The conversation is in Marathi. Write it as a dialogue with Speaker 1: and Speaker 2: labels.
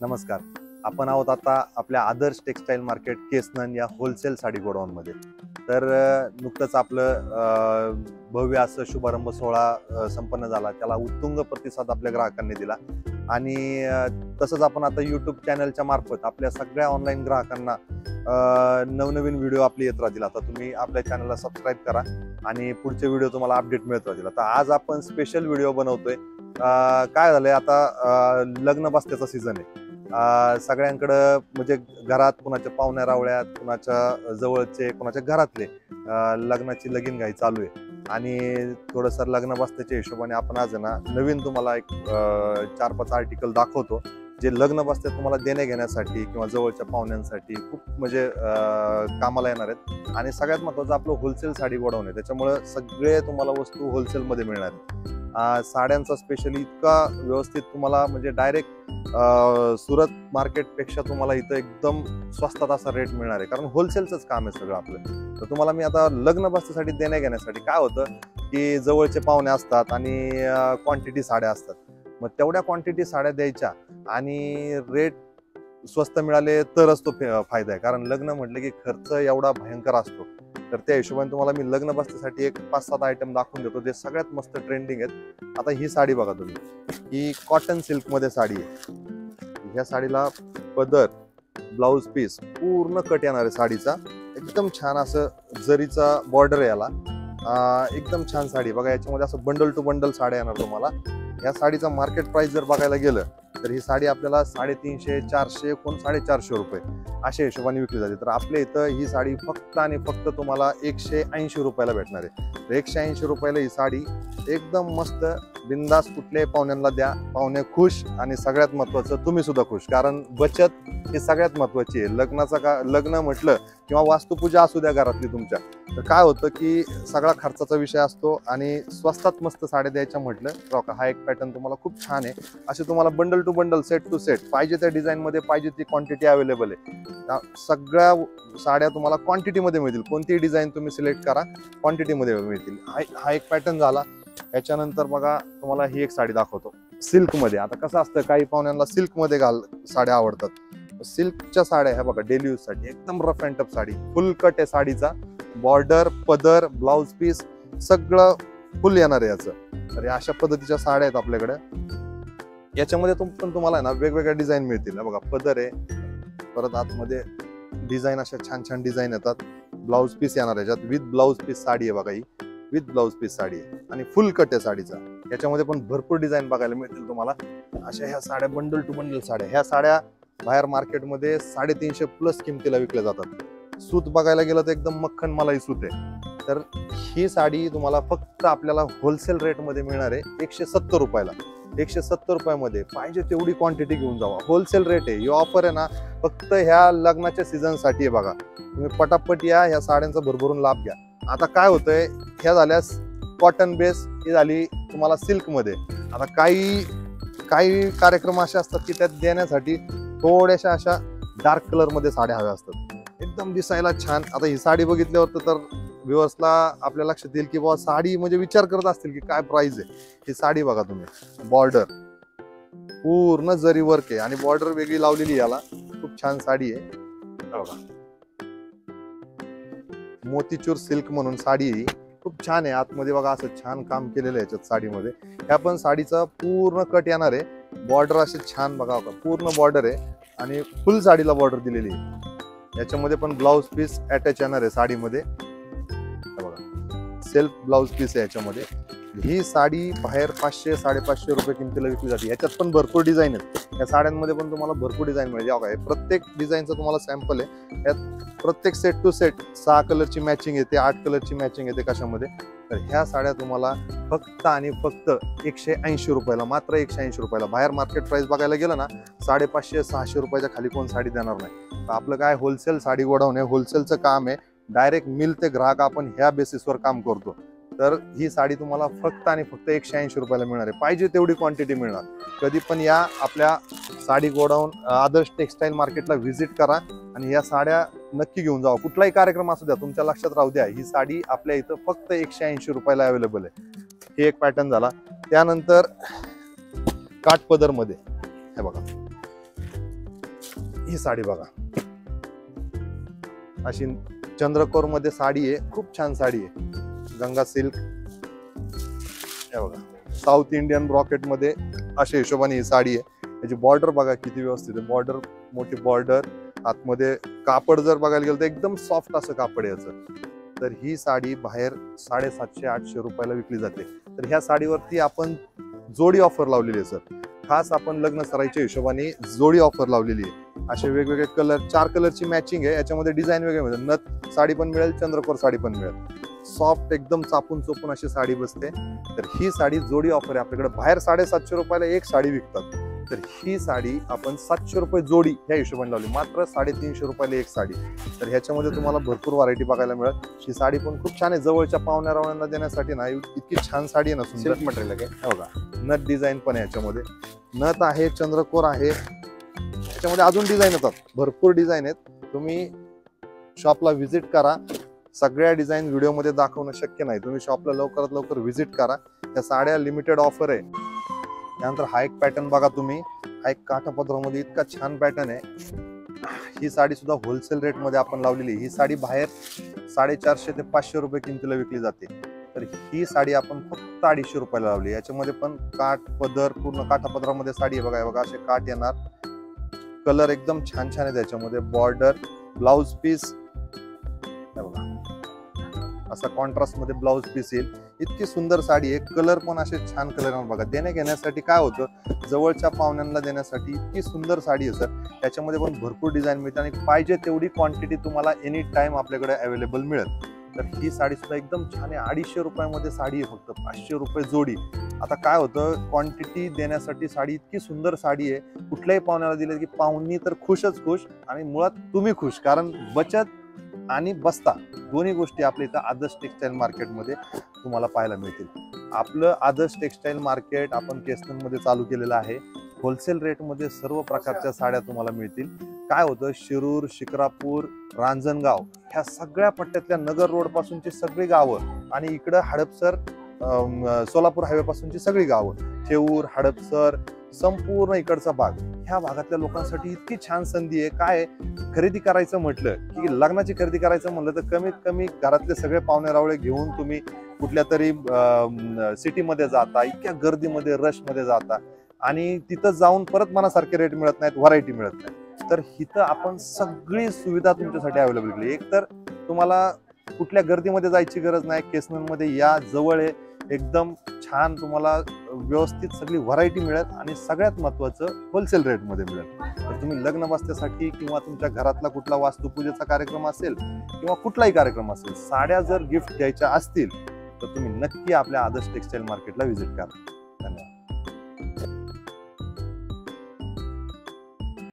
Speaker 1: नमस्कार. आपण आहोत आता आपल्या आदर्श टेक्सटाईल मार्केट केसनन या होलसेल साडी गोडाऊनमध्ये. तर नुकतंच आपलं भव्य असं शुभारंभ सोहळा संपन्न झाला. त्याला उत्तुंग प्रतिसाद आपल्या ग्राहकांनी दिला आणि तसंच आपण आता यूट्यूब चॅनलच्या मार्फत आपल्या सगळ्या ऑनलाईन ग्राहकांना नवनवीन व्हिडिओ आपले येत राहतील. आता तुम्ही आपल्या चॅनलला सबस्क्राईब करा आणि पुढचे व्हिडिओ तुम्हाला अपडेट मिळत राहतील. आता आज आपण स्पेशल व्हिडिओ बनवतोय. काय झालंय, आता लग्न बसत्याचा सीझन आहे. सगळ्यांकडं म्हणजे घरात कुणाच्या पाहुण्या रावळ्यात, कुणाच्या जवळचे, कुणाच्या घरातले लग्नाची लगीनघाई चालू आहे आणि थोडंसं लग्न बसत्याच्या हिशोबाने आपण आज ना नवीन तुम्हाला एक 4-5 आर्टिकल दाखवतो जे लग्न बसत्यात तुम्हाला देणे घेण्यासाठी किंवा जवळच्या पाहुण्यांसाठी खूप म्हणजे कामाला येणार आहेत. आणि सगळ्यात महत्त्वाचं आपलं होलसेल साडी गोडाऊन आहे, त्याच्यामुळे सगळे तुम्हाला वस्तू होलसेलमध्ये मिळणार आहेत. साड्यांचा स्पेशली इतका व्यवस्थित तुम्हाला म्हणजे डायरेक्ट सुरत मार्केटपेक्षा तुम्हाला इथं एकदम स्वस्तात असा रेट मिळणार आहे, कारण होलसेलचंच काम आहे सगळं आपलं. तर तुम्हाला मी आता लग्न बसण्यासाठी देण्या घेण्यासाठी काय होतं की जवळचे पाहुणे असतात आणि क्वांटिटी साड्या असतात. मग तेवढ्या क्वांटिटी साड्या द्यायच्या आणि रेट स्वस्त मिळाले तरच तो फायदा आहे, कारण लग्न म्हटलं की खर्च एवढा भयंकर असतो. तर त्या हिशोबाने तुम्हाला मी लग्न बसण्यासाठी एक 5-7 आयटम दाखवून देतो जे सगळ्यात मस्त ट्रेंडिंग आहेत. आता ही साडी बघा तुम्ही, ही कॉटन सिल्क मध्ये साडी आहे. ह्या साडीला पदर, ब्लाउज पीस पूर्ण कट येणार आहे साडीचा. एकदम छान असं जरीचा बॉर्डर आहे याला. एकदम छान साडी बघा. याच्यामध्ये असं बंडल टू बंडल साड्या येणार तुम्हाला. या साडीचा मार्केट प्राइस जर बघायला गेलं तर ही साडी आपल्याला 350, 400, कोण 450 रुपये अशा हिशोबाने विकली जाते. तर आपल्या इथं ही साडी फक्त आणि फक्त तुम्हाला 180 रुपयाला भेटणार आहे. तर 180 रुपयाला ही साडी एकदम मस्त बिंदास कुठल्याही पाहुण्यांना द्या, पाहुणे खुश आणि सगळ्यात महत्त्वाचं तुम्ही सुद्धा खुश, कारण बचत ही सगळ्यात महत्त्वाची आहे. लग्न म्हटलं किंवा वास्तुपूजा असू द्या घरातली तुमच्या, तर काय होतं की सगळा खर्चाचा विषय असतो आणि स्वस्तात मस्त साड्या द्यायच्या म्हटलं तर हा एक पॅटर्न तुम्हाला खूप छान आहे. असे तुम्हाला bundle to bundle, set to set पाहिजे त्या डिझाईनमध्ये पाहिजे ती क्वांटिटी अवेलेबल आहे. सगळ्या साड्या तुम्हाला क्वांटिटीमध्ये मिळतील. कोणतीही डिझाईन तुम्ही सिलेक्ट करा, क्वांटिटीमध्ये मिळतील. हा एक पॅटर्न झाला. याच्यानंतर बघा तुम्हाला ही एक साडी दाखवतो सिल्कमध्ये. आता कसं असतं, काही पाहुण्यांना सिल्कमध्ये साड्या आवडतात. सिल्कच्या साड्या ह्या बघा डेली यूज साठी एकदम rough and tough sari. Full cut आहे साडीचा. बॉर्डर, पदर, ब्लाउज पीस सगळं फुल येणार आहे याचं. तर अशा पद्धतीच्या साड्या आहेत आपल्याकडे. याच्यामध्ये पण तुम्हाला ना वेगवेगळ्या डिझाईन मिळतील. बघा पदर आहे, परत आतमध्ये डिझाईन अशा छान छान डिझाईन येतात. ब्लाउज पीस येणार याच्यात. विथ ब्लाउज पीस साडी आहे बघा. ही विथ ब्लाउज पीस साडी आहे आणि फुल कट आहे साडीचा. याच्यामध्ये पण भरपूर डिझाईन बघायला मिळतील तुम्हाला. अशा ह्या साड्या बंडल टू बंडल साड्या. ह्या साड्या बाहेर मार्केटमध्ये 350 प्लस किमतीला विकल्या जातात. सूत बघायला गेलं तर एकदम मक्खन मलाई सूत आहे. तर ही साडी तुम्हाला फक्त आपल्याला होलसेल रेटमध्ये मिळणार आहे 170 रुपयाला. 170 रुपयामध्ये पाहिजे तेवढी क्वांटिटी घेऊन जावा. होलसेल रेट आहे. ही ऑफर आहे ना फक्त ह्या लग्नाच्या सीझन साठी आहे बघा. तुम्ही पटापट या, ह्या साड्यांचा भरभरून लाभ घ्या. आता काय होतंय, ह्या झाल्यास कॉटन बेस, ही झाली तुम्हाला सिल्क मध्ये. आता काही कार्यक्रम असे असतात की त्यात देण्यासाठी थोड्याशा अशा डार्क कलर मध्ये साड्या हव्या असतात, एकदम दिसायला छान. आता ही साडी बघितल्यावर तर व्ह्युअर्सला आपल्या लक्षात येईल की बाबा साडी म्हणजे विचार करत असतील की काय प्राइस आहे. ही साडी बघा तुम्ही. बॉर्डर पूर्ण जरी वर्क आहे आणि बॉर्डर वेगळी लावलेली याला. खूप छान साडी आहे बघा. मोतीचूर सिल्क म्हणून साडी आहे. खूप छान आहे. आतमध्ये बघा असं छान काम केलेलं आहे याच्यात साडीमध्ये. ह्या पण साडीचा पूर्ण कट येणार आहे. बॉर्डर असे छान बघा, पूर्ण बॉर्डर आहे आणि फुल साडीला बॉर्डर दिलेली आहे. याच्यामध्ये पण ब्लाउज पीस अटॅच येणार आहे साडीमध्ये बघा. सेल्फ ब्लाउज पीस आहे याच्यामध्ये. ही साडी बाहेर 500, 550 रुपये किमतीला विकली जाते. याच्यात पण भरपूर डिझाईन आहेत. या साड्यांमध्ये पण तुम्हाला भरपूर डिझाईन मिळेल. बघा प्रत्येक डिझाईनचं तुम्हाला सॅम्पल आहे. यात प्रत्येक सेट टू सेट 6 कलरची मॅचिंग येते, 8 कलरची मॅचिंग येते कशामध्ये. तर ह्या साड्या तुम्हाला फक्त आणि फक्त 180 रुपयाला, मात्र 180 रुपयाला. बाहेर मार्केट प्राइस बघायला गेलं ना 550, 600 रुपयाच्या खाली कोण साडी देणार नाही. तर आपलं काय होलसेल साडी गोडाऊन आहे, होलसेलचं काम आहे. डायरेक्ट मिल ते ग्राहक आपण ह्या बेसिसवर काम करतो. तर ही साडी तुम्हाला फक्त आणि फक्त 180 रुपयाला मिळणार आहे. पाहिजे तेवढी क्वांटिटी मिळणार. कधी पण या आपल्या साडी गोडाऊन आदर्श टेक्सटाईल मार्केटला व्हिजिट करा आणि या साड्या नक्की घेऊन जावा. कुठलाही कार्यक्रम असू द्या, तुमच्या लक्षात राहू द्या ही साडी आपल्या इथं फक्त 180 रुपयाला अवेलेबल आहे. हे एक पॅटर्न झाला. त्यानंतर काठपदर मध्ये हे बघा, ही साडी बघा, अशी चंद्रकोर मध्ये साडी आहे, खूप छान साडी आहे, गंगा सिल्क. हे बघा, साऊथ इंडियन ब्रॉकेट मध्ये अशा हिशोबाने ही साडी आहे. याची बॉर्डर बघा किती व्यवस्थित आहे, बॉर्डर मोठी बॉर्डर. आतमध्ये कापड जर बघायला गेलं तर एकदम सॉफ्ट असं कापड आहे याचं. तर ही साडी बाहेर 750-800 रुपयाला विकली जाते. तर ह्या साडीवरती आपण जोडी ऑफर लावलेली आहे सर, खास आपण लग्न सराईच्या हिशोबाने जोडी ऑफर लावलेली आहे. असे वेगवेगळे कलर, 4 कलरची मॅचिंग आहे, याच्यामध्ये डिझाईन वेगळे मिळेल. नथ साडी पण मिळेल, चंद्रकोर साडी पण मिळेल. सॉफ्ट एकदम चापून चोपून अशी साडी बसते. तर ही साडी जोडी ऑफर आहे आपल्याकडे. बाहेर 750 रुपयाला एक साडी विकतात, तर ही साडी आपण 700 रुपये जोडी ह्या हिशोबाने लावली, मात्र 350 रुपयाला एक साडी. तर ह्याच्यामध्ये तुम्हाला भरपूर व्हरायटी बघायला मिळेल. ही साडी पण खूप छान आहे, जवळच्या पाहुण्या रावण्यांना देण्यासाठी ना इतकी छान साडी आहे ना, सुंदर मटेरियल आहे. बघा, नथ डिझाईन पण आहे याच्यामध्ये, नथ आहे, चंद्रकोर आहे, याच्यामध्ये अजून डिझाईन येतात, भरपूर डिझाईन आहेत. तुम्ही शॉपला व्हिजिट करा. सगळ्या डिझाईन व्हिडिओमध्ये दाखवणं शक्य नाही, तुम्ही शॉपला लवकरात लवकर व्हिजिट करा. त्या साड्या लिमिटेड ऑफर आहे. त्यानंतर हा एक पॅटर्न बघा तुम्ही, हा एक काठापदरामध्ये इतका छान पॅटर्न आहे. ही साडी सुद्धा होलसेल रेट मध्ये आपण लावलेली. ही साडी बाहेर 450 ते 500 रुपये किमतीला विकली जाते. तर ही साडी आपण फक्त 250 रुपयाला लावली. याच्यामध्ये पण काठ पदर, पूर्ण काठापदरामध्ये साडी आहे. बघा, असे काठ येणार, कलर एकदम छान छान आहे त्याच्यामध्ये. बॉर्डर, ब्लाउज पीस बघा, असा कॉन्ट्रास्ट मध्ये ब्लाउज पीस येईल. इतकी सुंदर साडी आहे, कलर पण असे छान कलर बघा. देण्या घेण्यासाठी काय होतं, जवळच्या पाहुण्यांना देण्यासाठी इतकी सुंदर साडी आहे सर. त्याच्यामध्ये पण भरपूर डिझाईन मिळते आणि पाहिजे तेवढी क्वांटिटी तुम्हाला एनी टाइम आपल्याकडे अवेलेबल मिळेल. तर ही साडी सुद्धा एकदम छान आहे. 250 रुपयामध्ये साडी आहे, फक्त 500 रुपये जोडी. आता काय होतं, क्वांटिटी देण्यासाठी साडी इतकी सुंदर साडी आहे, कुठल्याही पाहुण्याला दिली की पाहुणी तर खुशच खुश, आणि मुळात तुम्ही खुश, कारण बचत आणि बस्ता दोन्ही गोष्टी आपल्या इथं आदर्श टेक्सटाईल मार्केटमध्ये तुम्हाला पाहायला मिळतील. आपलं आदर्श टेक्सटाईल मार्केट आपण केसनमध्ये चालू केलेलं आहे. होलसेल रेटमध्ये सर्व प्रकारच्या साड्या तुम्हाला मिळतील. काय होतं, शिरूर, शिक्रापूर, रांजणगाव ह्या सगळ्या पट्ट्यातल्या नगर रोड पासूनची सगळी गावं, आणि इकडं हडपसर, सोलापूर हायवे पासूनची सगळी गावं, थेऊर, हडपसर, संपूर्ण इकडचा भाग, ह्या भागातल्या लोकांसाठी इतकी छान संधी आहे. काय खरेदी करायचं म्हटलं की, लग्नाची खरेदी करायचं म्हटलं तर कमीत कमी घरातले सगळे पाहुणे रावळे घेऊन तुम्ही कुठल्या तरी सिटीमध्ये जाता, इतक्या गर्दीमध्ये, रशमध्ये जाता, आणि तिथं जाऊन परत मनासारखे रेट मिळत नाहीत, व्हरायटी मिळत नाही. तर इथं आपण सगळी सुविधा तुमच्यासाठी अवेलेबल केली. एक तर तुम्हाला कुठल्या गर्दीमध्ये जायची गरज नाही, केसनमध्ये या, जवळ आहे, एकदम छान तुम्हाला व्यवस्थित सगळी व्हरायटी मिळेल, आणि सगळ्यात महत्त्वाचं होलसेल रेटमध्ये मिळेल. तर तुम्ही लग्न बसण्यासाठी किंवा तुमच्या घरातला कुठला वास्तुपूजेचा कार्यक्रम असेल किंवा कुठलाही कार्यक्रम असेल, साड्या जर गिफ्ट द्यायच्या असतील तर तुम्ही नक्की आपल्या आदर्श टेक्सटाईल मार्केटला व्हिजिट करा.